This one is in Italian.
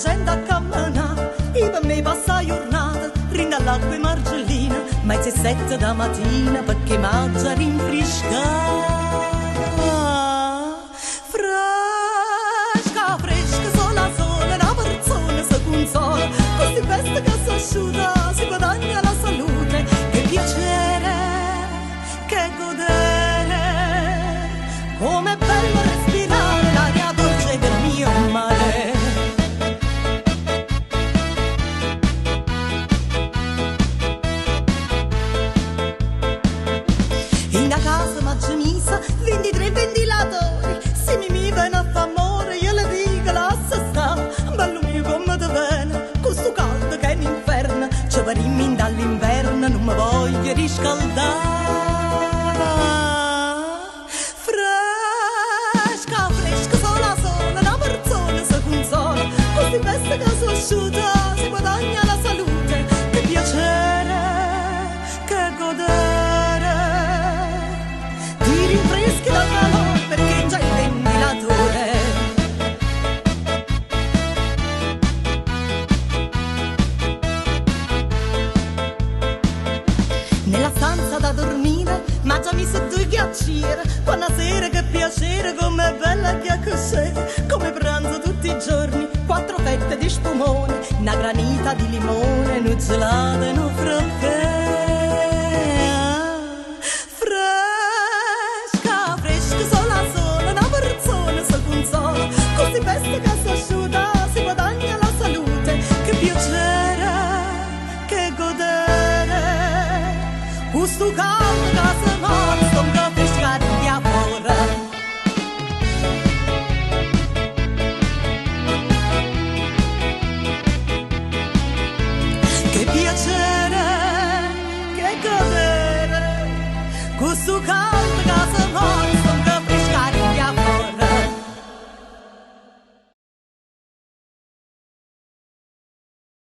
gente a camminare, e per me passa la giornata, rinda all'acqua e margellina, ma è 7 da mattina perché mangia rinfresca. Fresca, fresca, sola, sola, una persona si consola, così questa che si asciuga, si guadagna la salute, che piacere, che godere, com'è bello respirare l'aria dolce del mio mare. In una casa maggiamisa, 23 ventilatori, se mi viene a fa amore, io le dico lascia sta, bello mio come te viene, con sto caldo che è un inferno, ci parimmi dall'inverno, non mi voglio riscaldare. Fresca, fresca, sola, sola, una persona si consola, così questa casa asciutta, si guadagna la salute, che piacere, che godere, ti rinfreschi dal calore perché già il ventilatore. Nella stanza da dormire, ma già mi sono due ghiacciere, buonasera che piacere, com'è bella che cos'è, come pranzo tutti i giorni, 4 fette di spumone, una granita di limone, un gelato e un frappè. Fresca, fresca, sola, sola, una persona si consola, così questa che si asciuga, si guadagna la salute, che piacere, che godere, questo caldo che si mozza, un caffè scadiglia fuori. Che piacere, che godere, questo caldo